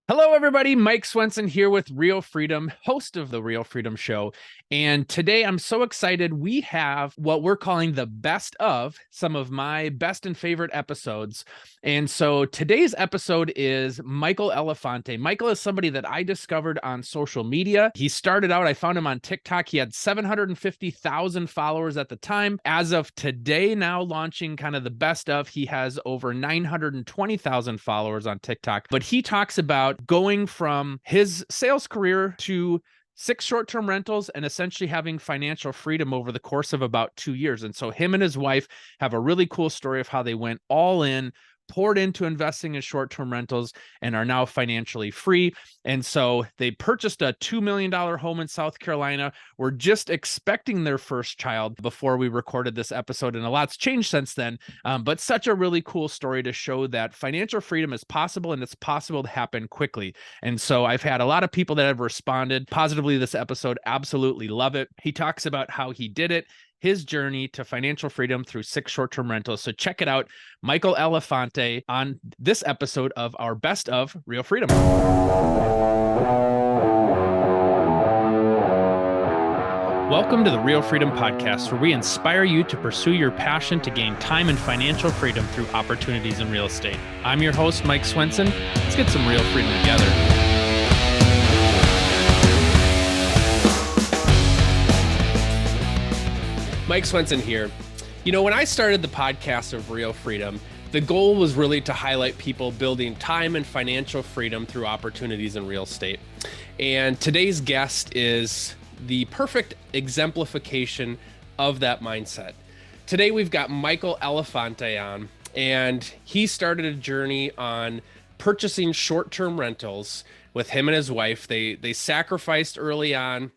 Hello, everybody. Mike Swenson here with Real Freedom, host of the Real Freedom Show. And today I'm so excited. We have what we're calling the best of some of my best and favorite episodes. And so today's episode is Michael Elefante. Michael is somebody that I discovered on social media. He started out, I found him on TikTok. He had 750,000 followers at the time. As of today, now launching kind of the best of, he has over 920,000 followers on TikTok. But he talks about going from his sales career to 6 short-term rentals and essentially having financial freedom over the course of about 2 years. And so him and his wife have a really cool story of how they went all in, poured into investing in short-term rentals, and are now financially free. And so they purchased a $2 million home in South Carolina. We're just expecting their first child before we recorded this episode, and a lot's changed since then. But such a really cool story to show that financial freedom is possible, and it's possible to happen quickly. And so I've had a lot of people that have responded positively to this episode. Absolutely love it. He talks about how he did it, his journey to financial freedom through 6 short-term rentals. So check it out, Michael Elefante, on this episode of our Best of Real Freedom. Welcome to the Real Freedom Podcast, where we inspire you to pursue your passion to gain time and financial freedom through opportunities in real estate. I'm your host, Mike Swenson. Let's get some real freedom together. Mike Swenson here. You know, when I started the podcast of Real Freedom, the goal was really to highlight people building time and financial freedom through opportunities in real estate. And today's guest is the perfect exemplification of that mindset. Today, we've got Michael Elefante on, and he started a journey on purchasing short-term rentals with him and his wife. They sacrificed early on.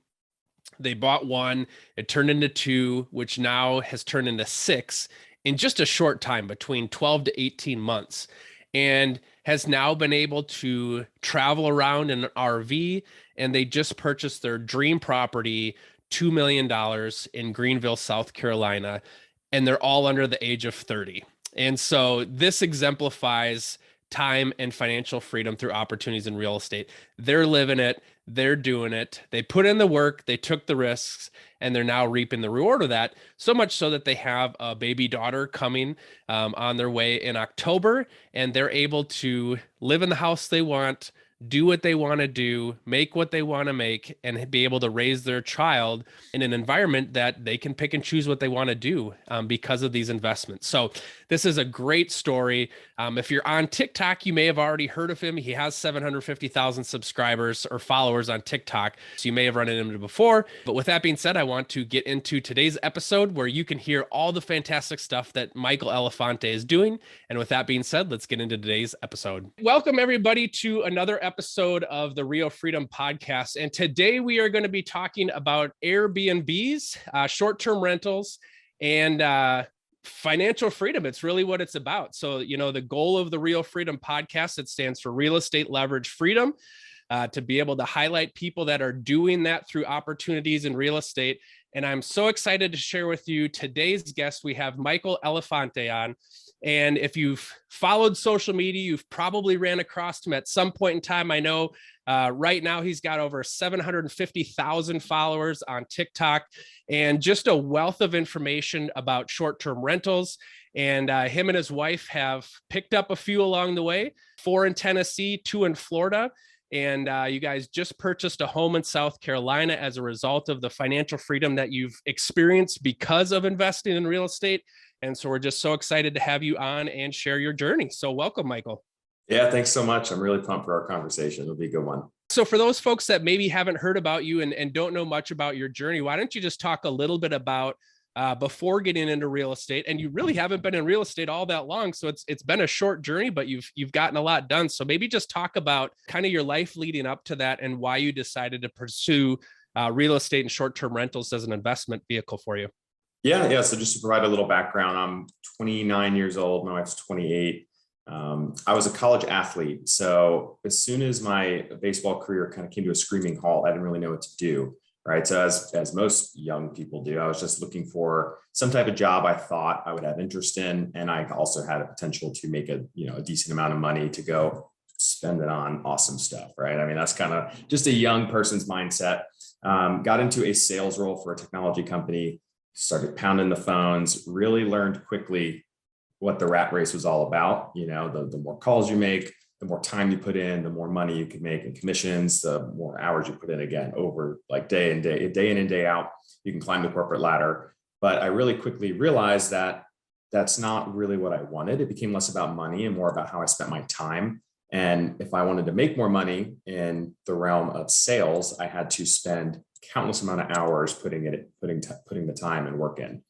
They bought 1, it turned into 2, which now has turned into 6 in just a short time, between 12 to 18 months, and has now been able to travel around in an RV. And they just purchased their dream property, $2 million in Greenville, South Carolina, and they're all under the age of 30. And so this exemplifies time and financial freedom through opportunities in real estate. They're living it. They're doing it. They put in the work, they took the risks, and they're now reaping the reward of that. So much so that they have a baby daughter coming on their way in October, and they're able to live in the house they want, do what they want to do, make what they want to make, and be able to raise their child in an environment that they can pick and choose what they want to do because of these investments. So this is a great story. If you're on TikTok, you may have already heard of him. He has 750,000 subscribers or followers on TikTok, so you may have run into him before. But with that being said, I want to get into today's episode where you can hear all the fantastic stuff that Michael Elefante is doing. And with that being said, let's get into today's episode. Welcome, everybody, to another episode of the Real Freedom Podcast. And today we are going to be talking about Airbnbs, short-term rentals, and financial freedom. It's really what it's about. So, you know, the goal of the Real Freedom Podcast, it stands for Real Estate Leverage Freedom, to be able to highlight people that are doing that through opportunities in real estate. And I'm so excited to share with you today's guest. We have Michael Elefante on. And if you've followed social media, you've probably ran across him at some point in time. I know right now he's got over 750,000 followers on TikTok, and just a wealth of information about short-term rentals. And him and his wife have picked up a few along the way, 4 in Tennessee, 2 in Florida. And you guys just purchased a home in South Carolina as a result of the financial freedom that you've experienced because of investing in real estate. And so we're just so excited to have you on and share your journey. So welcome, Michael. Yeah, thanks so much. I'm really pumped for our conversation. It'll be a good one. So for those folks that maybe haven't heard about you and don't know much about your journey, why don't you just talk a little bit about before getting into real estate? And you really haven't been in real estate all that long, so it's been a short journey, but you've gotten a lot done. So maybe just talk about kind of your life leading up to that and why you decided to pursue real estate and short-term rentals as an investment vehicle for you. Yeah. So just to provide a little background, I'm 29 years old. My wife's 28. I was a college athlete. So as soon as my baseball career kind of came to a screaming halt, I didn't really know what to do. Right. So as most young people do, I was just looking for some type of job I thought I would have interest in. And I also had a potential to make a decent amount of money to go spend it on awesome stuff, right? I mean, that's kind of just a young person's mindset. Got into a sales role for a technology company, started pounding the phones, really learned quickly what the rat race was all about. The more calls you make, the more time you put in, the more money you can make in commissions, the more hours you put in, again, over like day in and day out, you can climb the corporate ladder. But I really quickly realized that that's not really what I wanted. It became less about money and more about how I spent my time. And if I wanted to make more money in the realm of sales, I had to spend countless amount of hours putting the time and work in.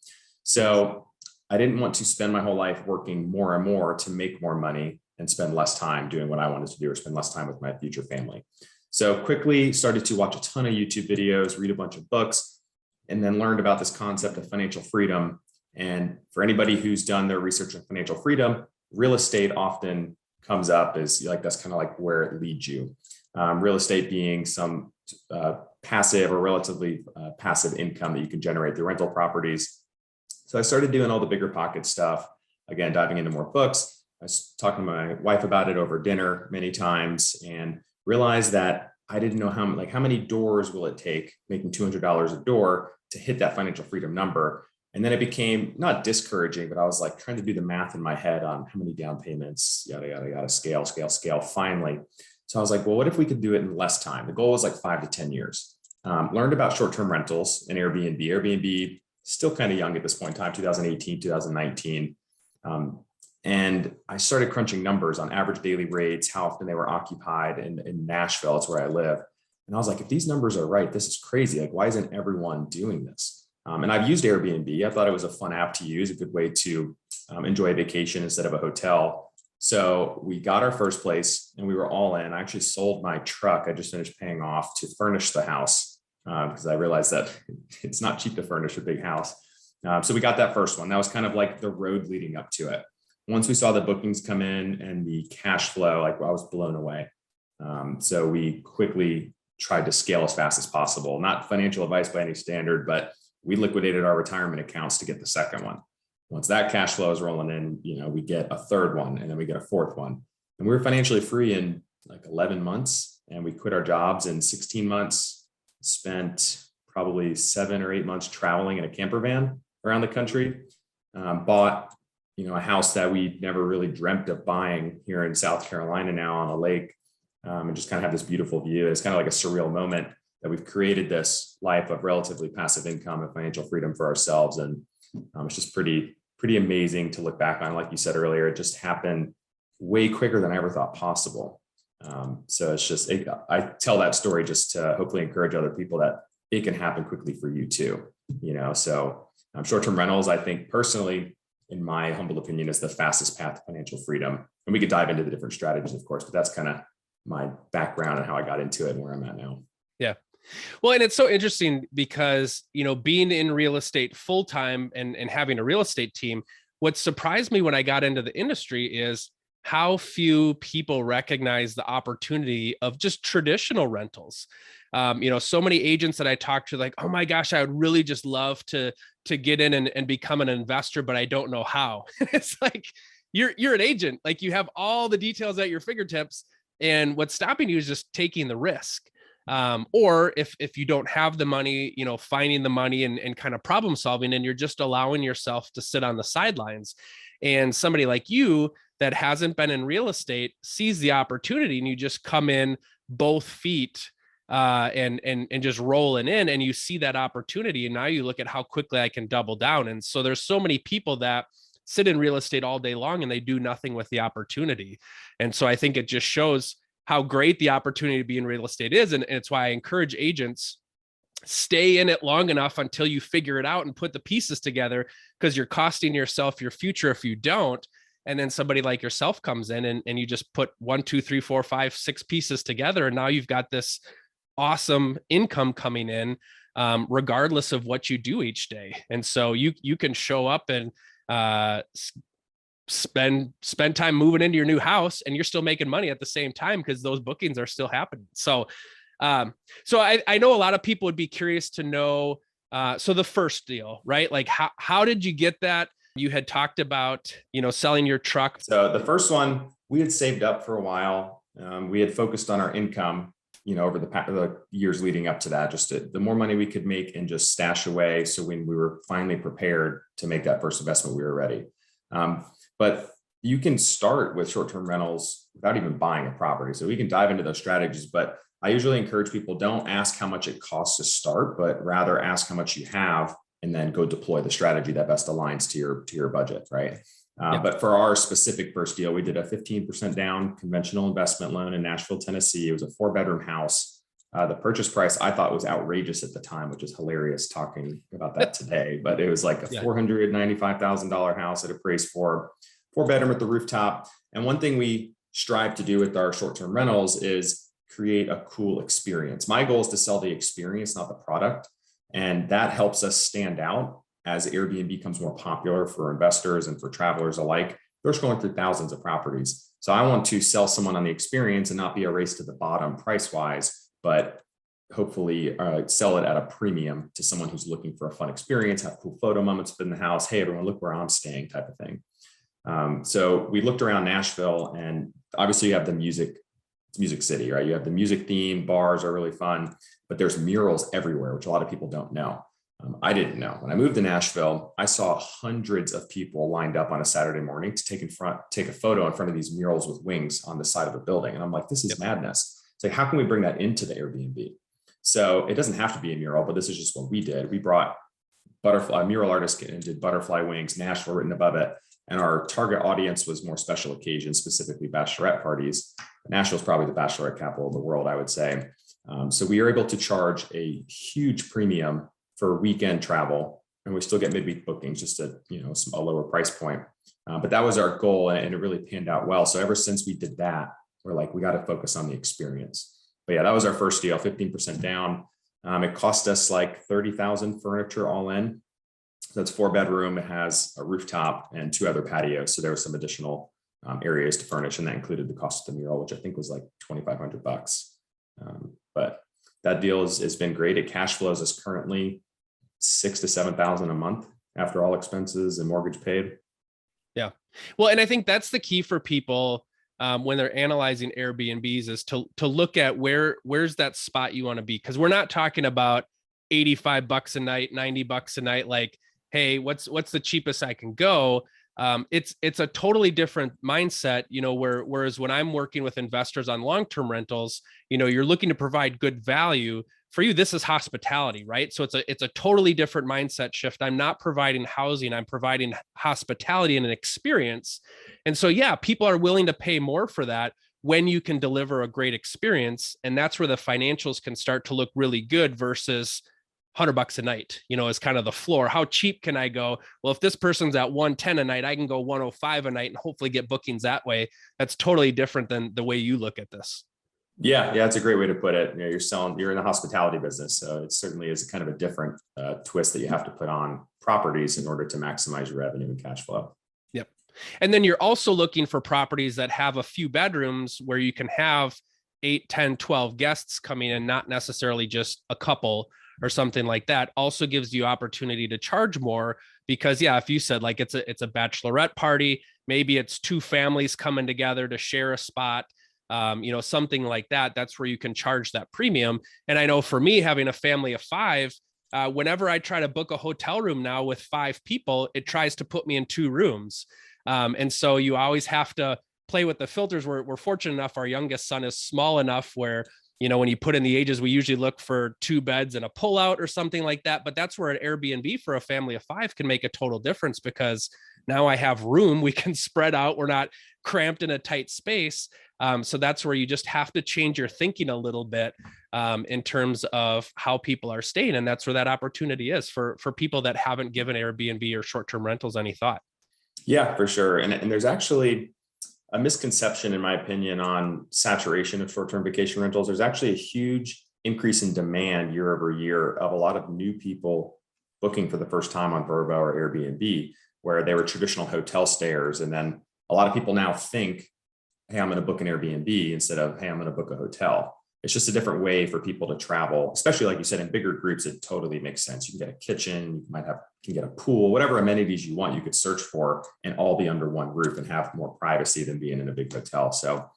So I didn't want to spend my whole life working more and more to make more money and spend less time doing what I wanted to do or spend less time with my future family. So quickly started to watch a ton of YouTube videos, read a bunch of books, and then learned about this concept of financial freedom. And for anybody who's done their research on financial freedom, real estate often comes up as like, that's kind of like where it leads you. Real estate being some passive or relatively passive income that you can generate through rental properties. So I started doing all the bigger pocket stuff, again, diving into more books. I was talking to my wife about it over dinner many times and realized that I didn't know how many doors will it take making $200 a door to hit that financial freedom number. And then it became not discouraging, but I was like trying to do the math in my head on how many down payments, yada, yada, yada, scale, finally. So I was like, well, what if we could do it in less time? The goal was like 5 to 10 years. Learned about short-term rentals and Airbnb. Airbnb, still kind of young at this point in time, 2018, 2019. And I started crunching numbers on average daily rates, how often they were occupied in Nashville. It's where I live. And I was like, if these numbers are right, this is crazy. Like, why isn't everyone doing this? And I've used Airbnb. I thought it was a fun app to use, a good way to enjoy a vacation instead of a hotel. So we got our first place and we were all in. I actually sold my truck. I just finished paying off to furnish the house because I realized that it's not cheap to furnish a big house. So we got that first one. That was kind of like the road leading up to it. Once we saw the bookings come in and the cash flow, like I was blown away. So we quickly tried to scale as fast as possible. Not financial advice by any standard, but we liquidated our retirement accounts to get the second one. Once that cash flow is rolling in, we get a third one and then we get a fourth one. And we were financially free in like 11 months and we quit our jobs in 16 months, spent probably 7 or 8 months traveling in a camper van around the country, bought a house that we never really dreamt of buying here in South Carolina now on a lake, and just kind of have this beautiful view. It's kind of like a surreal moment that we've created this life of relatively passive income and financial freedom for ourselves. And it's just pretty amazing to look back on. Like you said earlier, it just happened way quicker than I ever thought possible. So it's just, I tell that story just to hopefully encourage other people that it can happen quickly for you too. So short-term rentals, I think personally, in my humble opinion, is the fastest path to financial freedom. And we could dive into the different strategies, of course, but that's kind of my background and how I got into it and where I'm at now. Yeah. Well, and it's so interesting because, being in real estate full-time and having a real estate team, what surprised me when I got into the industry is how few people recognize the opportunity of just traditional rentals. So many agents that I talk to, like, oh my gosh, I would really just love to get in and become an investor, but I don't know how. It's like, you're an agent, like you have all the details at your fingertips. And what's stopping you is just taking the risk. Or if you don't have the money, finding the money and kind of problem solving, and you're just allowing yourself to sit on the sidelines. And somebody like you that hasn't been in real estate sees the opportunity and you just come in both feet and just rolling in, and you see that opportunity. And now you look at how quickly I can double down. And so there's so many people that sit in real estate all day long and they do nothing with the opportunity. And so I think it just shows how great the opportunity to be in real estate is. And it's why I encourage agents, stay in it long enough until you figure it out and put the pieces together, because you're costing yourself your future if you don't. And then somebody like yourself comes in and you just put 1, 2, 3, 4, 5, 6 pieces together. And now you've got this awesome income coming in, regardless of what you do each day. And so you can show up and spend time moving into your new house, and you're still making money at the same time because those bookings are still happening. So I know a lot of people would be curious to know, so the first deal, right? Like how did you get that? You had talked about, selling your truck. So the first one, we had saved up for a while we had focused on our income, over the years leading up to that, the more money we could make and just stash away. So when we were finally prepared to make that first investment, we were ready. But you can start with short-term rentals without even buying a property. So we can dive into those strategies, but I usually encourage people, don't ask how much it costs to start, but rather ask how much you have and then go deploy the strategy that best aligns to your budget, right? But for our specific first deal, we did a 15% down conventional investment loan in Nashville, Tennessee. It was a 4-bedroom house. The purchase price I thought was outrageous at the time, which is hilarious talking about that today. But it was like a $495,000 house at appraised for 4-bedroom with the rooftop. And one thing we strive to do with our short-term rentals is create a cool experience. My goal is to sell the experience, not the product. And that helps us stand out as Airbnb becomes more popular for investors and for travelers alike. They're scrolling through thousands of properties. So I want to sell someone on the experience and not be a race to the bottom price-wise, but hopefully sell it at a premium to someone who's looking for a fun experience, have cool photo moments in the house. Hey, everyone, look where I'm staying type of thing. So we looked around Nashville, and obviously you have it's Music City, right? You have the music theme, bars are really fun, but there's murals everywhere, which a lot of people don't know. I didn't know. When I moved to Nashville, I saw hundreds of people lined up on a Saturday morning to take a photo in front of these murals with wings on the side of a building. And I'm like, this is madness. It's like, how can we bring that into the Airbnb? So it doesn't have to be a mural, but this is just what we did. We brought mural artists and did butterfly wings, Nashville written above it. And our target audience was more special occasions, specifically bachelorette parties. Nashville is probably the bachelorette capital of the world, I would say. So we are able to charge a huge premium for weekend travel, and we still get midweek bookings, just at a lower price point. But that was our goal, and it really panned out well. So ever since we did that, we're like, we got to focus on the experience. But yeah, that was our first deal, 15% down. It cost us like $30,000 furniture all in. So it's 4-bedroom. It has a rooftop and 2 other patios. So there was some additional areas to furnish, and that included the cost of the mural, which I think was like $2,500. But that deal has been great. It cash flows us currently $6,000 to $7,000 a month after all expenses and mortgage paid. Yeah. Well, and I think that's the key for people when they're analyzing Airbnbs is to look at where's that spot you want to be. Because we're not talking about $85 a night, $90 a night. Like, hey, what's the cheapest I can go? It's a totally different mindset, whereas when I'm working with investors on long-term rentals, you're looking to provide good value. For you, this is hospitality, right? So it's a totally different mindset shift. I'm not providing housing, I'm providing hospitality and an experience. And so, yeah, people are willing to pay more for that when you can deliver a great experience. And that's where the financials can start to look really good versus $100 a night, is kind of the floor. How cheap can I go? Well, if this person's at 110 a night, I can go 105 a night and hopefully get bookings that way. That's totally different than the way you look at this. Yeah, it's a great way to put it. You're in the hospitality business, so it certainly is kind of a different twist that you have to put on properties in order to maximize your revenue and cash flow. Yep. And then you're also looking for properties that have a few bedrooms where you can have 8, 10, 12 guests coming in, not necessarily just a couple or something like that. Also gives you opportunity to charge more because, yeah, if you said like it's a bachelorette party, maybe it's 2 families coming together to share a spot. Something like that, that's where you can charge that premium. And I know for me, having a family of 5, whenever I try to book a hotel room now with 5 people, it tries to put me in 2 rooms. And so you always have to play with the filters. We're fortunate enough, our youngest son is small enough where, when you put in the ages, we usually look for 2 beds and a pullout or something like that. But that's where an Airbnb for a family of 5 can make a total difference because now I have room, we can spread out. We're not cramped in a tight space. So that's where you just have to change your thinking a little bit in terms of how people are staying. And that's where that opportunity is for people that haven't given Airbnb or short-term rentals any thought. Yeah, for sure. And there's actually a misconception, in my opinion, on saturation of short-term vacation rentals. There's actually a huge increase in demand year over year of a lot of new people booking for the first time on Vrbo or Airbnb, where they were traditional hotel stayers. And then a lot of people now think, hey, I'm going to book an Airbnb instead of, hey, I'm going to book a hotel. It's just a different way for people to travel, especially like you said, in bigger groups, it totally makes sense. You can get a kitchen, can get a pool, whatever amenities you want, you could search for and all be under one roof and have more privacy than being in a big hotel. So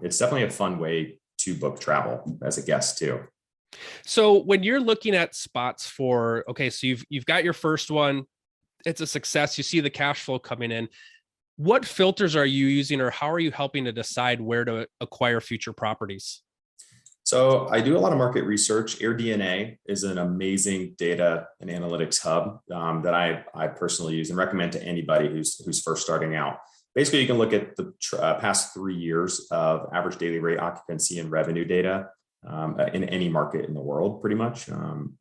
It's definitely a fun way to book travel as a guest too. So when you're looking at spots for, okay, so you've got your first one, it's a success, you see the cash flow coming in. What filters are you using, or how are you helping to decide where to acquire future properties? So I do a lot of market research. AirDNA is an amazing data and analytics hub that I personally use and recommend to anybody who's first starting out. Basically, you can look at the past 3 years of average daily rate occupancy and revenue data in any market in the world, pretty much.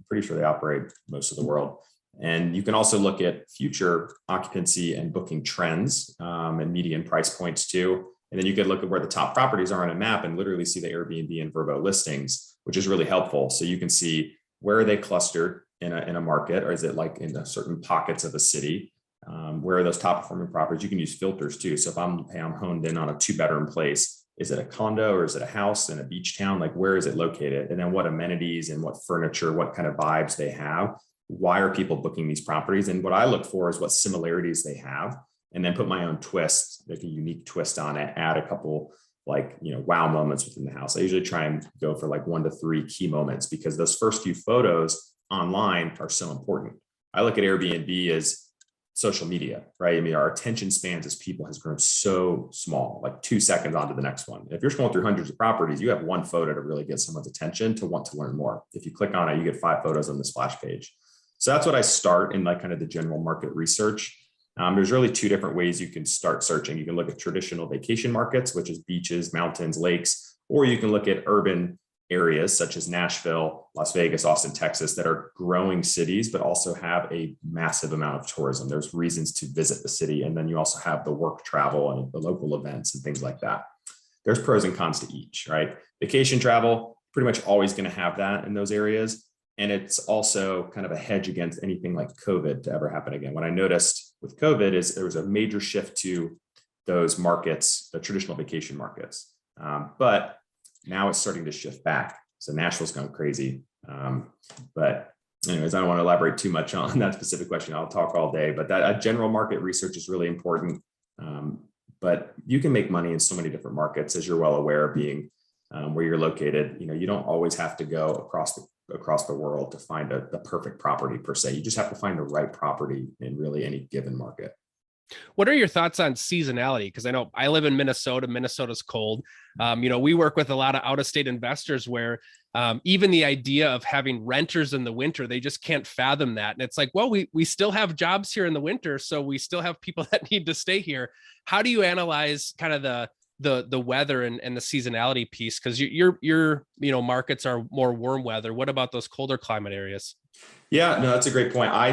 Pretty sure they operate most of the world. And you can also look at future occupancy and booking trends and median price points too. And then you could look at where the top properties are on a map and literally see the Airbnb and Vrbo listings, which is really helpful. So you can see where are they clustered in a market, or is it like in certain pockets of a city? Where are those top performing properties? You can use filters too. So if I'm honed in on a 2-bedroom place, is it a condo or is it a house in a beach town? Like, where is it located? And then what amenities and what furniture, what kind of vibes they have? Why are people booking these properties? And what I look for is what similarities they have, and then put my own twist, like a unique twist on it, add a couple wow moments within the house. I usually try and go for like 1 to 3 key moments, because those first few photos online are so important. I look at Airbnb as social media, right? I mean, our attention spans as people has grown so small, like 2 seconds onto the next one. If you're scrolling through hundreds of properties, you have one photo to really get someone's attention to want to learn more. If you click on it, you get 5 photos on the splash page. So that's what I start in, like kind of the general market research. There's really 2 different ways you can start searching. You can look at traditional vacation markets, which is beaches, mountains, lakes, or you can look at urban areas such as Nashville, Las Vegas, Austin, Texas, that are growing cities, but also have a massive amount of tourism. There's reasons to visit the city. And then you also have the work travel and the local events and things like that. There's pros and cons to each, right? Vacation travel, pretty much always going to have that in those areas. And it's also kind of a hedge against anything like COVID to ever happen again. What I noticed with COVID is there was a major shift to those markets, the traditional vacation markets. But now it's starting to shift back. So Nashville's gone crazy. But anyways, I don't want to elaborate too much on that specific question. I'll talk all day, but that general market research is really important. But you can make money in so many different markets, as you're well aware, being where you're located. You don't always have to go across the world to find the perfect property per se. You just have to find the right property in really any given market. What are your thoughts on seasonality? Because I know I live in Minnesota. Minnesota's cold. We work with a lot of out-of-state investors where even the idea of having renters in the winter, they just can't fathom that. And it's like, well, we still have jobs here in the winter, so we still have people that need to stay here. How do you analyze kind of the weather and the seasonality piece? Because your markets are more warm weather. What about those colder climate areas? Yeah, no, that's a great point. I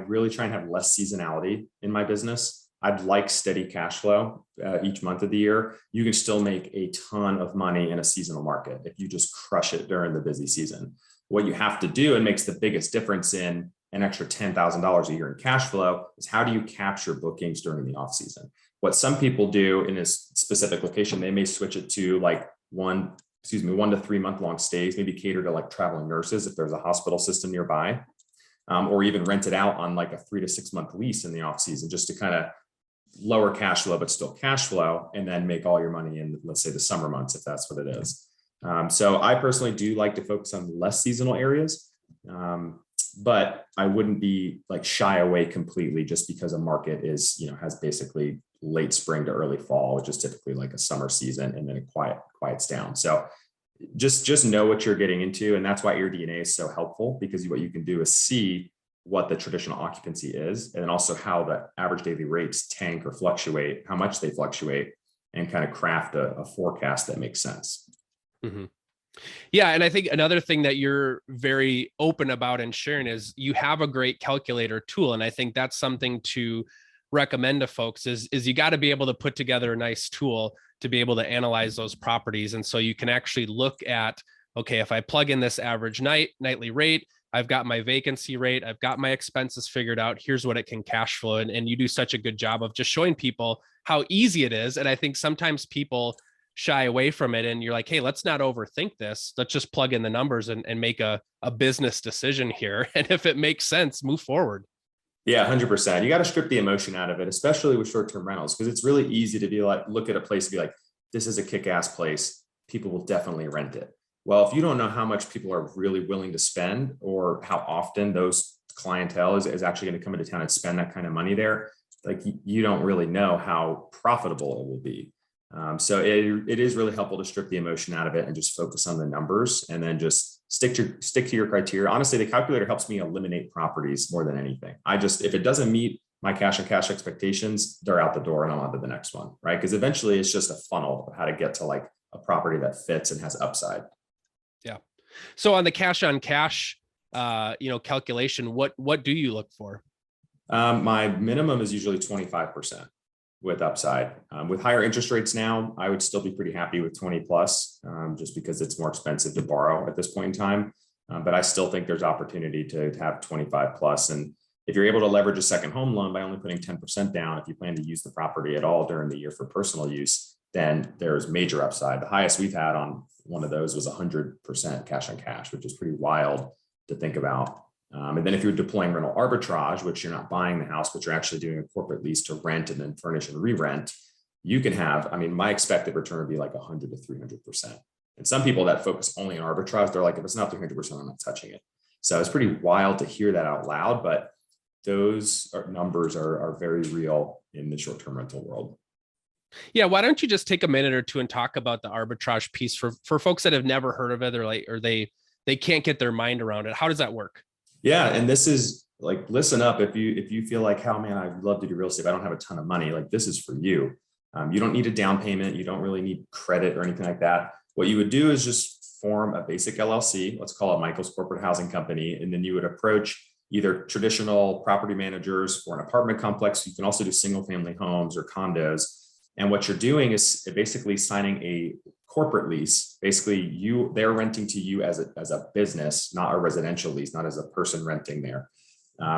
really try and have less seasonality in my business. I'd like steady cash flow each month of the year. You can still make a ton of money in a seasonal market if you just crush it during the busy season. What you have to do, and makes the biggest difference in an extra $10,000 a year in cash flow, is how do you capture bookings during the off season? What some people do in a specific location, they may switch it to like 1 to 3 month long stays, maybe cater to like traveling nurses if there's a hospital system nearby, or even rent it out on like a 3 to 6 month lease in the off season, just to kind of lower cash flow, but still cash flow, and then make all your money in, let's say, the summer months, if that's what it is. So I personally do like to focus on less seasonal areas, but I wouldn't be like shy away completely just because a market is, has basically late spring to early fall, which is typically like a summer season, and then it quiets down. So just know what you're getting into. And that's why AirDNA is so helpful, because what you can do is see what the traditional occupancy is, and then also how the average daily rates tank or fluctuate, how much they fluctuate, and kind of craft a forecast that makes sense. Mm-hmm. Yeah. And I think another thing that you're very open about and sharing is you have a great calculator tool. And I think that's something to recommend to folks is you got to be able to put together a nice tool to be able to analyze those properties. And so you can actually look at, okay, if I plug in this average nightly rate, I've got my vacancy rate, I've got my expenses figured out, here's what it can cash flow. And you do such a good job of just showing people how easy it is. And I think sometimes people shy away from it, and you're like, hey, let's not overthink this. Let's just plug in the numbers and make a business decision here. And if it makes sense, move forward. Yeah, 100%. You got to strip the emotion out of it, especially with short-term rentals, because it's really easy to be like, look at a place and be like, this is a kick-ass place. People will definitely rent it. Well, if you don't know how much people are really willing to spend or how often those clientele is actually going to come into town and spend that kind of money there, like you don't really know how profitable it will be. So it is really helpful to strip the emotion out of it and just focus on the numbers and then just stick to your criteria. Honestly, the calculator helps me eliminate properties more than anything. If it doesn't meet my cash on cash expectations, they're out the door and I'm on to the next one, right? Because eventually it's just a funnel of how to get to like a property that fits and has upside. Yeah. So on the cash on cash, calculation, what do you look for? My minimum is usually 25% with upside. With higher interest rates now, I would still be pretty happy with 20 plus, just because it's more expensive to borrow at this point in time. But I still think there's opportunity to have 25 plus. And if you're able to leverage a second home loan by only putting 10% down, if you plan to use the property at all during the year for personal use, then there's major upside. The highest we've had on one of those was 100% cash on cash, which is pretty wild to think about. And then if you're deploying rental arbitrage, which you're not buying the house, but you're actually doing a corporate lease to rent and then furnish and re-rent, you can have, my expected return would be like 100 to 300%. And some people that focus only on arbitrage, they're like, if it's not 300%, I'm not touching it. So it's pretty wild to hear that out loud, but those numbers are very real in the short-term rental world. Yeah. Why don't you just take a minute or two and talk about the arbitrage piece for folks that have never heard of it or they can't get their mind around it. How does that work? Yeah. And this is like, listen up. If you feel like, oh man, I'd love to do real estate, but I don't have a ton of money. Like this is for you. You don't need a down payment. You don't really need credit or anything like that. What you would do is just form a basic LLC. Let's call it Michael's Corporate Housing Company. And then you would approach either traditional property managers for an apartment complex. You can also do single family homes or condos. And what you're doing is basically signing a corporate lease. Basically, they're renting to you as a business, not a residential lease, not as a person renting there.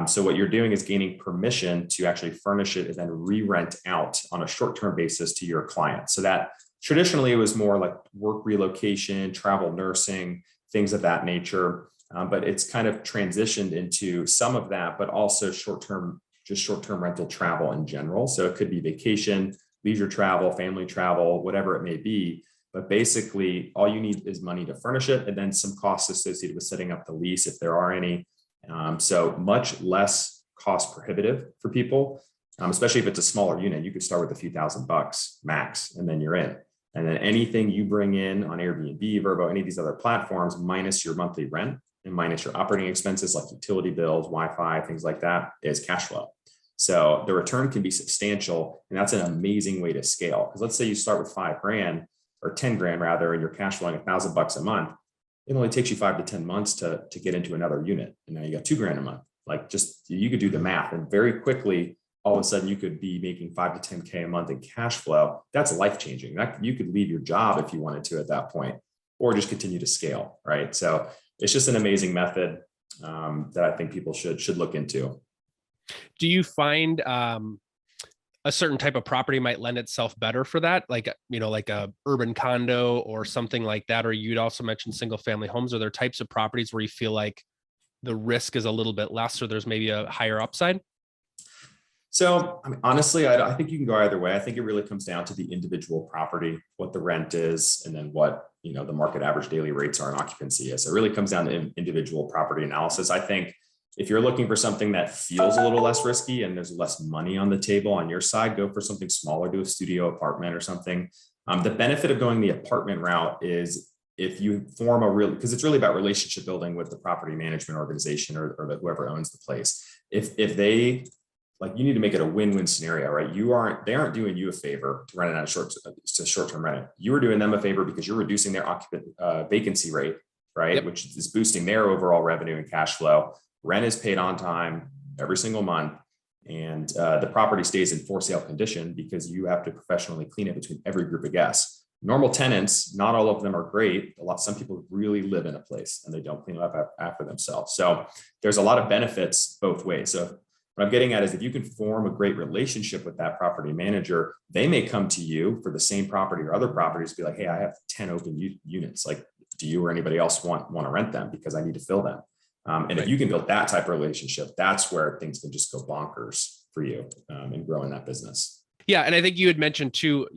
So what you're doing is gaining permission to actually furnish it and then re-rent out on a short-term basis to your client. So that traditionally it was more like work relocation, travel nursing, things of that nature. But it's kind of transitioned into some of that, but also short-term rental travel in general. So it could be vacation, leisure travel, family travel, whatever it may be. But basically, all you need is money to furnish it and then some costs associated with setting up the lease if there are any. So much less cost prohibitive for people, especially if it's a smaller unit. You could start with a few $1,000 max, and then you're in. And then anything you bring in on Airbnb, Verbo, any of these other platforms, minus your monthly rent and minus your operating expenses like utility bills, Wi-Fi, things like that, is cash flow. So the return can be substantial, and that's an amazing way to scale. Because let's say you start with $5,000 or 10 grand rather, and you're cash flowing $1,000 a month. It only takes you 5 to 10 months to get into another unit. And now you got $2,000 a month. Like you could do the math, and very quickly, all of a sudden you could be making 5 to 10K a month in cash flow. That's life-changing. You could leave your job if you wanted to at that point, or just continue to scale, right? So it's just an amazing method that I think people should look into. Do you find a certain type of property might lend itself better for that? Like a urban condo or something like that? Or you'd also mentioned single family homes. Are there types of properties where you feel like the risk is a little bit less or there's maybe a higher upside? So, honestly, I think you can go either way. I think it really comes down to the individual property, what the rent is, and then what the market average daily rates are and occupancy is. So it really comes down to individual property analysis. I think if you're looking for something that feels a little less risky and there's less money on the table on your side, go for something smaller, do a studio apartment or something. The benefit of going the apartment route is if you form because it's really about relationship building with the property management organization or whoever owns the place. If they, like, you need to make it a win-win scenario, right? They aren't doing you a favor to rent it out short-term rent. You are doing them a favor because you're reducing their vacancy rate, right? Yep. Which is boosting their overall revenue and cash flow. Rent is paid on time every single month, and the property stays in for sale condition because you have to professionally clean it between every group of guests. Normal tenants, not all of them are great. Some people really live in a place and they don't clean it up after themselves. So there's a lot of benefits both ways. So what I'm getting at is if you can form a great relationship with that property manager, they may come to you for the same property or other properties, be like, hey, I have 10 open units. Like, do you or anybody else want to rent them because I need to fill them? And if you can build that type of relationship, that's where things can just go bonkers for you and grow in that business. Yeah. And I think you had mentioned too,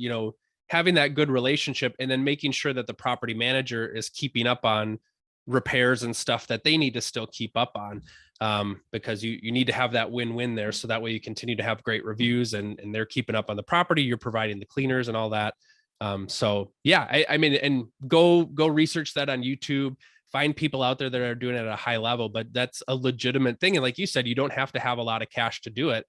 having that good relationship and then making sure that the property manager is keeping up on repairs and stuff that they need to still keep up on, because you need to have that win-win there. So that way you continue to have great reviews and they're keeping up on the property, you're providing the cleaners and all that. So yeah, I mean, and go research that on YouTube, find people out there that are doing it at a high level, but that's a legitimate thing. And like you said, you don't have to have a lot of cash to do it.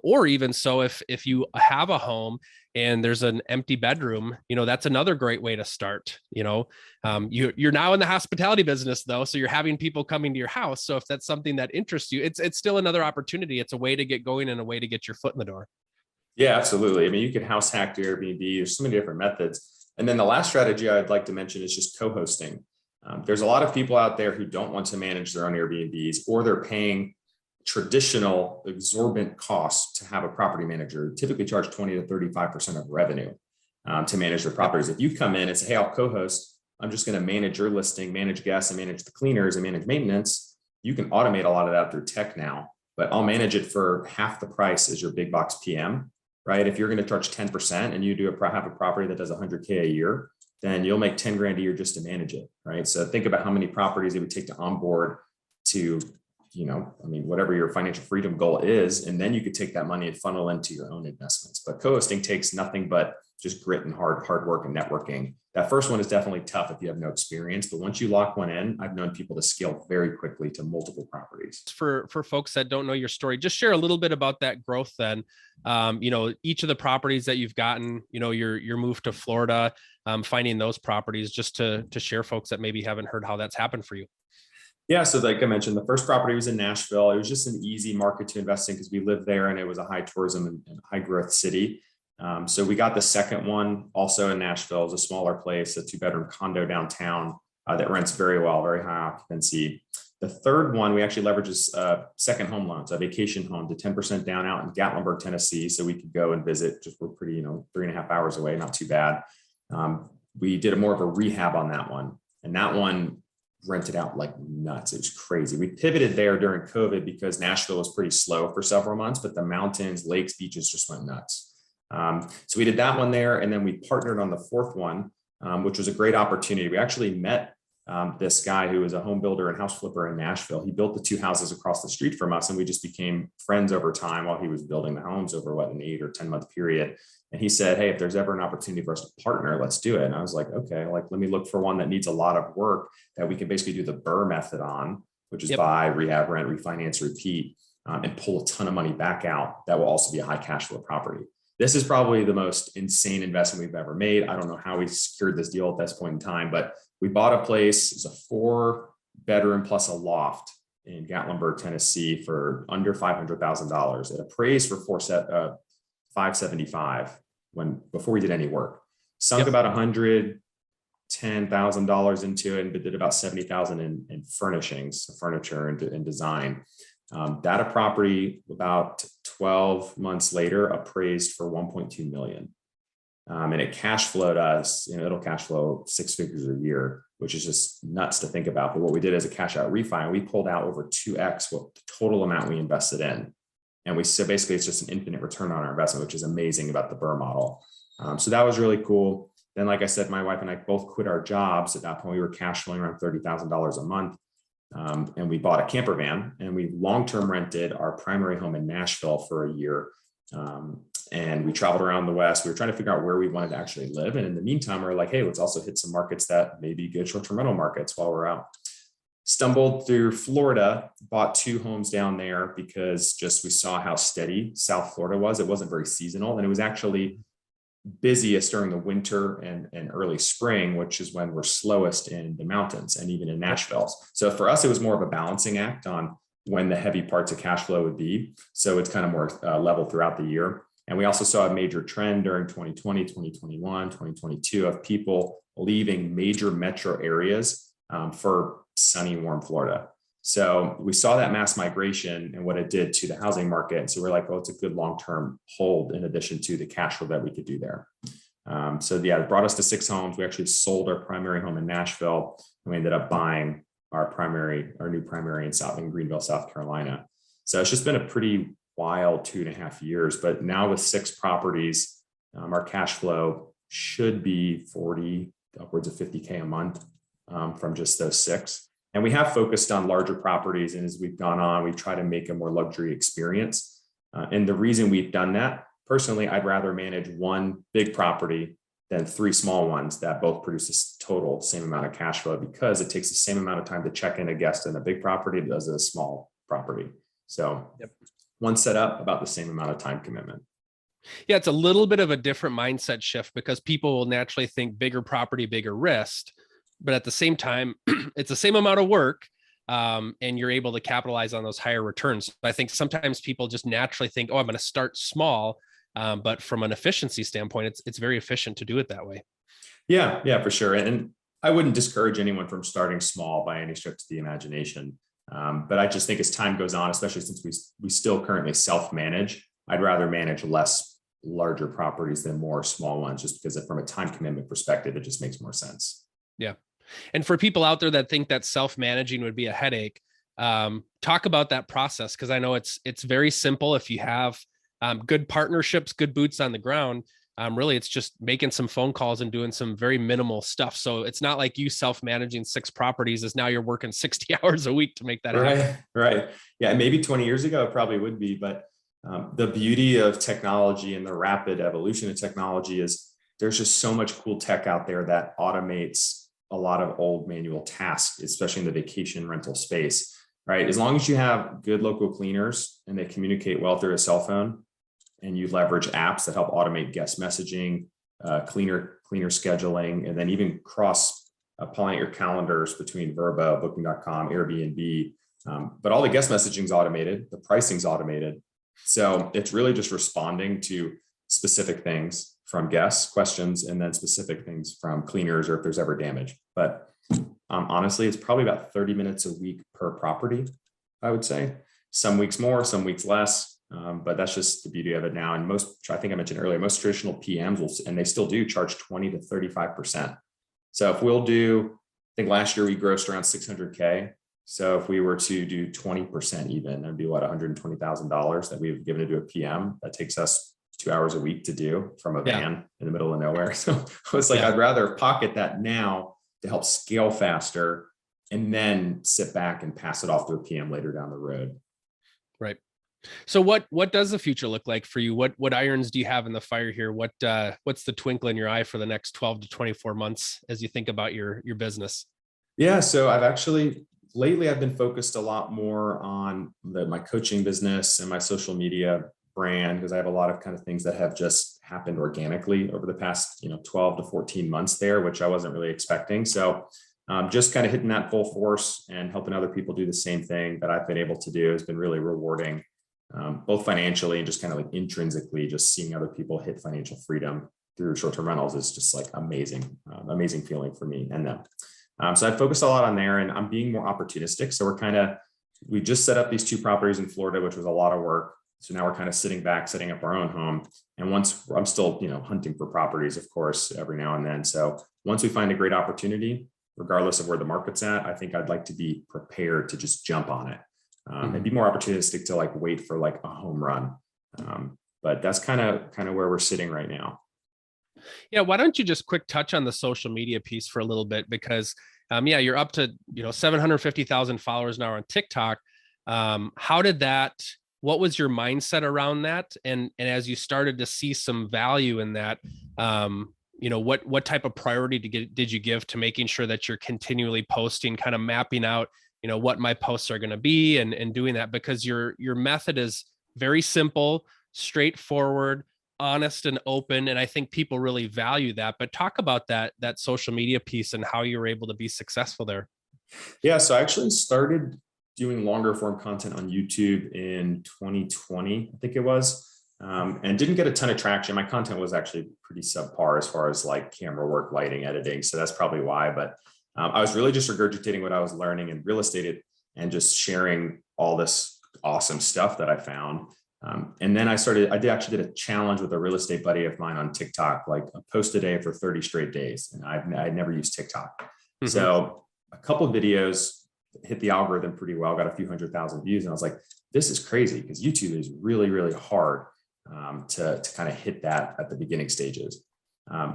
Or even so, if you have a home and there's an empty bedroom, that's another great way to start. You're now in the hospitality business though, so you're having people coming to your house. So if that's something that interests you, it's still another opportunity. It's a way to get going and a way to get your foot in the door. Yeah, absolutely. I mean, you can house hack to Airbnb. There's so many different methods. And then the last strategy I'd like to mention is just co-hosting. There's a lot of people out there who don't want to manage their own Airbnbs, or they're paying traditional exorbitant costs to have a property manager, typically charge 20 to 35% of revenue to manage their properties. If you come in and say, hey, I'll co-host, I'm just going to manage your listing, manage guests, and manage the cleaners and manage maintenance. You can automate a lot of that through tech now, but I'll manage it for half the price as your big box PM, right? If you're going to charge 10% and you have a property that does 100K a year, then you'll make 10 grand a year just to manage it, right? So think about how many properties it would take to onboard to, whatever your financial freedom goal is, and then you could take that money and funnel into your own investments. But co-hosting takes nothing but just grit and hard work and networking. That first one is definitely tough if you have no experience, but once you lock one in, I've known people to scale very quickly to multiple properties. For folks that don't know your story, just share a little bit about that growth then. Each of the properties that you've gotten, your move to Florida, finding those properties, just to share folks that maybe haven't heard how that's happened for you. Yeah, so like I mentioned, the first property was in Nashville. It was just an easy market to invest in because we lived there and it was a high tourism and high growth city. So we got the second one also in Nashville. It was a smaller place, a 2-bedroom condo downtown that rents very well, very high occupancy. The third one, we actually leverages second home loans, a vacation home to 10% down out in Gatlinburg, Tennessee. So we could go and visit, we're pretty, 3.5 hours away, not too bad. We did more of a rehab on that one. And that one rented out like nuts. It was crazy. We pivoted there during COVID because Nashville was pretty slow for several months, but the mountains, lakes, beaches just went nuts. So we did that one there. And then we partnered on the fourth one, which was a great opportunity. We actually met this guy who was a home builder and house flipper in Nashville. He built the 2 houses across the street from us, and we just became friends over time while he was building the homes over an 8 or 10 month period. And he said, hey, if there's ever an opportunity for us to partner, let's do it. And I was like, okay, let me look for one that needs a lot of work that we can basically do the BRRRR method on, which is buy, rehab, rent, refinance, repeat, and pull a ton of money back out. That will also be a high cash flow property. This is probably the most insane investment we've ever made. I don't know how we secured this deal at this point in time, but we bought a place. It's a 4-bedroom plus a loft in Gatlinburg, Tennessee for under $500,000. It appraised for $575,000 before we did any work. Sunk about $110,000 into it, but did about $70,000 in furnishings, furniture and design. That a property about 12 months later appraised for $1.2 million. And it cash flowed us, it'll cash flow 6 figures a year, which is just nuts to think about. But what we did as a cash out refi, we pulled out over 2x what the total amount we invested in. And we said, basically, it's just an infinite return on our investment, which is amazing about the BRRRR model. So that was really cool. Then, like I said, my wife and I both quit our jobs. At that point, we were cash flowing around $30,000 a month. And we bought a camper van and we long-term rented our primary home in Nashville for a year. And we traveled around the West. We were trying to figure out where we wanted to actually live. And in the meantime, we were like, hey, let's also hit some markets that may be good short-term rental markets while we're out. Stumbled through Florida, bought 2 homes down there because we saw how steady South Florida was. It wasn't very seasonal, and it was actually busiest during the winter and early spring, which is when we're slowest in the mountains and even in Nashville. So for us, it was more of a balancing act on when the heavy parts of cash flow would be. So it's kind of more level throughout the year. And we also saw a major trend during 2020, 2021, 2022 of people leaving major metro areas for sunny, warm Florida. So we saw that mass migration and what it did to the housing market. And so we're like, well, it's a good long-term hold in addition to the cash flow that we could do there. It brought us to 6 homes. We actually sold our primary home in Nashville, and we ended up buying our new primary in Greenville, South Carolina. So it's just been a pretty wild 2.5 years, but now with 6 properties, our cash flow should be 40, upwards of 50K a month from just those 6. And we have focused on larger properties. And as we've gone on, we try to make a more luxury experience. And the reason we've done that, personally, I'd rather manage one big property than 3 small ones that both produce a total same amount of cash flow, because it takes the same amount of time to check in a guest in a big property as a small property. So one set up, about the same amount of time commitment. Yeah, it's a little bit of a different mindset shift because people will naturally think bigger property, bigger risk. But at the same time, it's the same amount of work, and you're able to capitalize on those higher returns. I think sometimes people just naturally think, oh, I'm going to start small. But from an efficiency standpoint, it's very efficient to do it that way. Yeah, for sure. And I wouldn't discourage anyone from starting small by any stretch of the imagination. But I just think as time goes on, especially since we still currently self-manage, I'd rather manage less larger properties than more small ones, just because from a time commitment perspective, it just makes more sense. Yeah. And for people out there that think that self-managing would be a headache, talk about that process. Cause I know it's very simple. If you have good partnerships, good boots on the ground, really it's just making some phone calls and doing some very minimal stuff. So it's not like you self-managing 6 properties is now you're working 60 hours a week to make that happen. Right. Yeah. Maybe 20 years ago, it probably would be, but the beauty of technology and the rapid evolution of technology is there's just so much cool tech out there that automates a lot of old manual tasks, especially in the vacation rental space, right? As long as you have good local cleaners and they communicate well through a cell phone, and you leverage apps that help automate guest messaging, cleaner scheduling, and then even cross pollinate your calendars between Vrbo, Booking.com, Airbnb. But all the guest messaging is automated, the pricing's automated. So it's really just responding to specific things from guests, questions, and then specific things from cleaners or if there's ever damage. But honestly, it's probably about 30 minutes a week per property, I would say. Some weeks more, some weeks less. But that's just the beauty of it now. And I think I mentioned earlier, most traditional PMs will, and they still do, charge 20 to 35%. So if we'll do, I think last year we grossed around 600K. So if we were to do 20% even, that'd be what, $120,000 that we've given to do a PM. That takes us 2 hours a week to do from a van in the middle of nowhere. So it's like, I'd rather pocket that now to help scale faster and then sit back and pass it off to a PM later down the road. Right. So what does the future look like for you? What irons do you have in the fire here? What's the twinkle in your eye for the next 12 to 24 months as you think about your business? Yeah. So lately I've been focused a lot more on my coaching business and my social media brand, because I have a lot of kind of things that have just happened organically over the past, 12 to 14 months there, which I wasn't really expecting. So just kind of hitting that full force and helping other people do the same thing that I've been able to do has been really rewarding. Both financially and just kind of like intrinsically, just seeing other people hit financial freedom through short-term rentals is just like amazing feeling for me and them. So I focused a lot on there, and I'm being more opportunistic. So we just set up these 2 properties in Florida, which was a lot of work. So now we're kind of sitting back, setting up our own home. And once I'm still, hunting for properties, of course, every now and then. So once we find a great opportunity, regardless of where the market's at, I think I'd like to be prepared to just jump on it. And be more opportunistic to like wait for like a home run. But that's kind of where we're sitting right now. Yeah. Why don't you just quick touch on the social media piece for a little bit? Because you're up to, 750,000 followers now on TikTok. What was your mindset around that? And as you started to see some value in that, what type of priority did you give to making sure that you're continually posting, kind of mapping out, what my posts are going to be and doing that, because your method is very simple, straightforward, honest, and open. And I think people really value that. But talk about that social media piece and how you were able to be successful there. Yeah. So I actually started doing longer form content on YouTube in 2020, I think it was, and didn't get a ton of traction. My content was actually pretty subpar as far as like camera work, lighting, editing. So that's probably why, but I was really just regurgitating what I was learning in real estate and just sharing all this awesome stuff that I found. And then I actually did a challenge with a real estate buddy of mine on TikTok, like a post a day for 30 straight days. And I'd never used TikTok. Mm-hmm. So a couple of videos hit the algorithm pretty well, got a few 100,000 views. And I was like, this is crazy, because YouTube is really, really hard to kind of hit that at the beginning stages.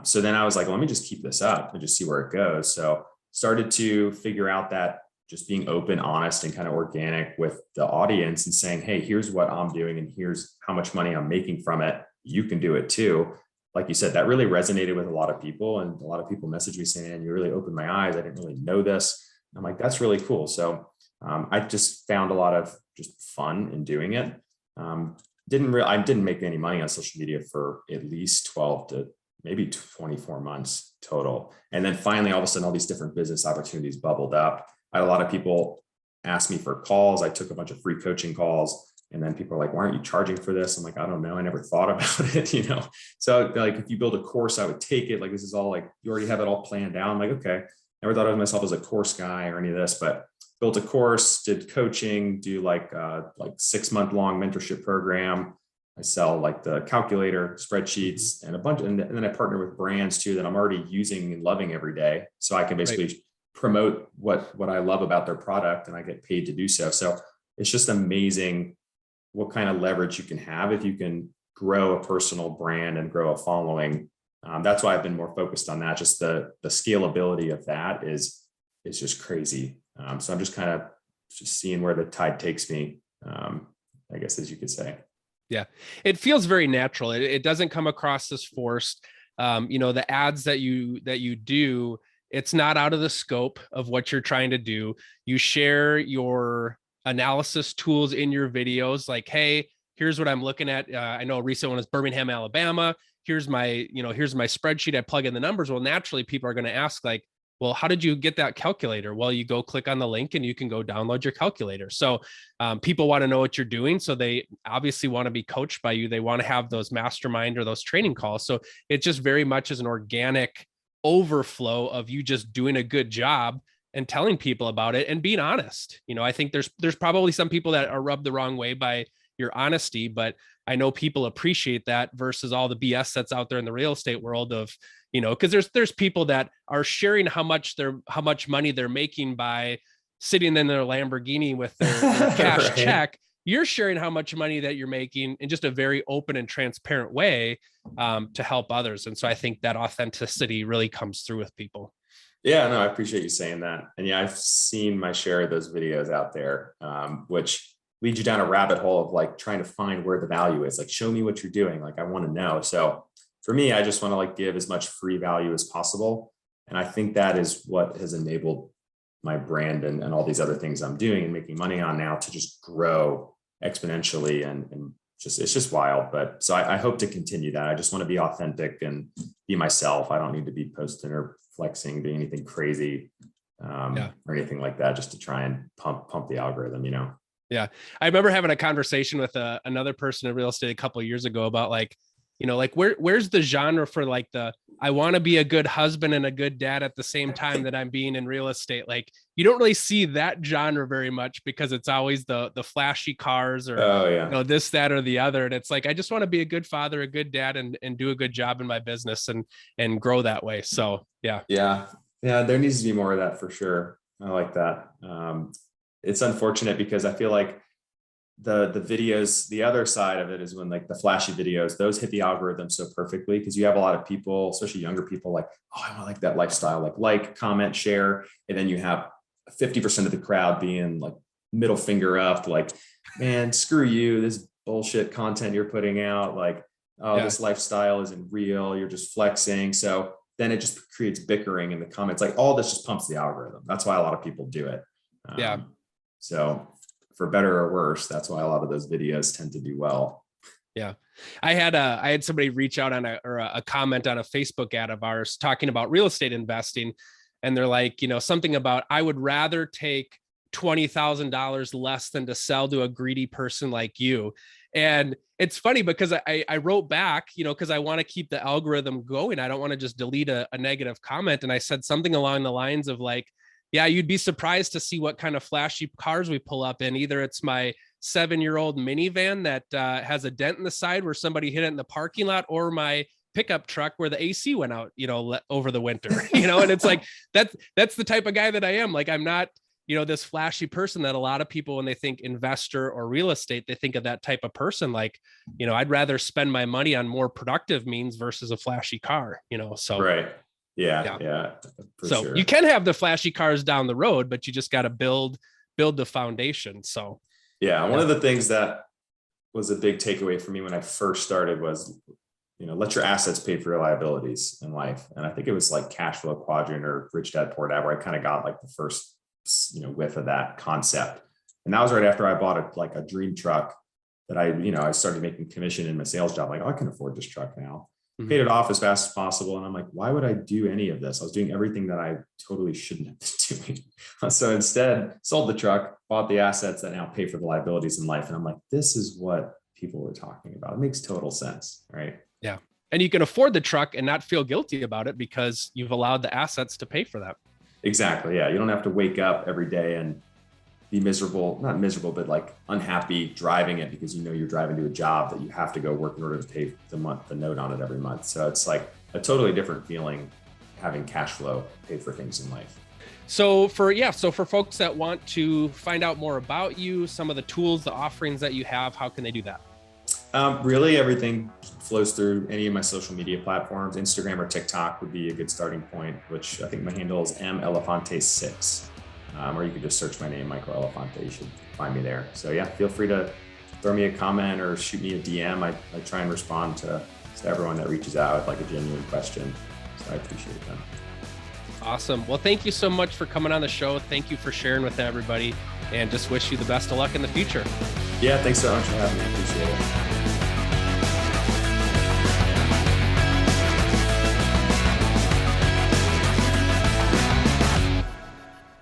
So then I was like, let me just keep this up and just see where it goes. So started to figure out that just being open, honest, and kind of organic with the audience and saying, hey, here's what I'm doing and here's how much money I'm making from it. You can do it too. Like you said, that really resonated with a lot of people. And a lot of people messaged me saying, man, you really opened my eyes. I didn't really know this. I'm like, that's really cool. So I just found a lot of just fun in doing it. I didn't make any money on social media for at least 12 to maybe 24 months total. And then finally, all of a sudden, all these different business opportunities bubbled up. I had a lot of people ask me for calls. I took a bunch of free coaching calls. And then people are like, why aren't you charging for this? I'm like, I don't know. I never thought about it, So like, if you build a course, I would take it. Like, this is all like, you already have it all planned out. I'm like, okay. Never thought of myself as a course guy or any of this, but built a course, did coaching, do like 6-month long mentorship program. I sell like the calculator, spreadsheets, and a bunch. And then I partner with brands too that I'm already using and loving every day. So I can basically promote what I love about their product, and I get paid to do so. So it's just amazing what kind of leverage you can have if you can grow a personal brand and grow a following. That's why I've been more focused on that. Just the scalability of that is just crazy. So I'm just kind of just seeing where the tide takes me, I guess, as you could say. Yeah, it feels very natural. It doesn't come across as forced. The ads that you do, it's not out of the scope of what you're trying to do. You share your analysis tools in your videos, like, hey, here's what I'm looking at. I know a recent one is Birmingham, Alabama. Here's my spreadsheet. I plug in the numbers. Well, naturally, people are going to ask, like, well, how did you get that calculator? Well, you go click on the link and you can go download your calculator. So people want to know what you're doing. So they obviously want to be coached by you. They want to have those mastermind or those training calls. So it just very much is an organic overflow of you just doing a good job and telling people about it and being honest. I think there's probably some people that are rubbed the wrong way by your honesty, but I know people appreciate that versus all the BS that's out there in the real estate world of, because there's people that are sharing how much money they're making by sitting in their Lamborghini with their cash Right. check. You're sharing how much money that you're making in just a very open and transparent way to help others. And so I think that authenticity really comes through with people. Yeah, no, I appreciate you saying that. And yeah, I've seen my share of those videos out there, which leads you down a rabbit hole of like trying to find where the value is. Like, show me what you're doing. Like, I want to know. So for me, I just want to like give as much free value as possible. And I think that is what has enabled my brand and all these other things I'm doing and making money on now to just grow exponentially and just, it's just wild. But so I hope to continue that. I just want to be authentic and be myself. I don't need to be posting or flexing, doing anything crazy or anything like that, just to try and pump the algorithm, Yeah. I remember having a conversation with another person in real estate a couple of years ago about like, where's the genre for like I want to be a good husband and a good dad at the same time that I'm being in real estate. Like, you don't really see that genre very much because it's always the flashy cars or, this, that, or the other. And it's like, I just want to be a good father, a good dad, and do a good job in my business and grow that way. So, yeah. Yeah. There needs to be more of that for sure. I like that. It's unfortunate because I feel like the videos, the other side of it is when like the flashy videos, those hit the algorithm so perfectly because you have a lot of people, especially younger people, like, oh, I like that lifestyle, like, comment, share. And then you have 50% of the crowd being like middle finger up, like, man, screw you, this bullshit content you're putting out. Like, oh, this lifestyle isn't real. You're just flexing. So then it just creates bickering in the comments. Like, all this just pumps the algorithm. That's why a lot of people do it. So for better or worse, that's why a lot of those videos tend to do well. Yeah. I had somebody reach out on a comment on a Facebook ad of ours talking about real estate investing. And they're like, something about, I would rather take $20,000 less than to sell to a greedy person like you. And it's funny because I wrote back, because I want to keep the algorithm going. I don't want to just delete a negative comment. And I said something along the lines of like, yeah, you'd be surprised to see what kind of flashy cars we pull up in. Either it's my 7-year-old minivan that has a dent in the side where somebody hit it in the parking lot, or my pickup truck where the AC went out, over the winter, and it's like, that's the type of guy that I am. Like, I'm not, this flashy person that a lot of people, when they think investor or real estate, they think of that type of person. Like, I'd rather spend my money on more productive means versus a flashy car, so. Right. Yeah. For So sure. you can have the flashy cars down the road, but you just got to build the foundation. So. Yeah. One of the things that was a big takeaway for me when I first started was, let your assets pay for your liabilities in life. And I think it was like Cash Flow Quadrant or Rich Dad Poor Dad, where I kind of got like the first, whiff of that concept. And that was right after I bought a dream truck that I started making commission in my sales job. Like, oh, I can afford this truck now. Mm-hmm. Paid it off as fast as possible. And I'm like, why would I do any of this? I was doing everything that I totally shouldn't have been doing. So instead, sold the truck, bought the assets that now pay for the liabilities in life. And I'm like, this is what people were talking about. It makes total sense, right? Yeah. And you can afford the truck and not feel guilty about it because you've allowed the assets to pay for that. Exactly. Yeah. You don't have to wake up every day and be miserable, not miserable, but like unhappy driving it because you're driving to a job that you have to go work in order to pay the note on it every month. So it's like a totally different feeling having cash flow pay for things in life. So for folks that want to find out more about you, some of the tools, the offerings that you have, how can they do that? Really, everything flows through any of my social media platforms. Instagram or TikTok would be a good starting point, which I think my handle is Elefante6. Or you could just search my name, Michael Elefante. You should find me there. So yeah, feel free to throw me a comment or shoot me a DM. I try and respond to everyone that reaches out with like a genuine question. So I appreciate them. Awesome. Well, thank you so much for coming on the show. Thank you for sharing with everybody, and just wish you the best of luck in the future. Yeah, thanks so much for having me. I appreciate it.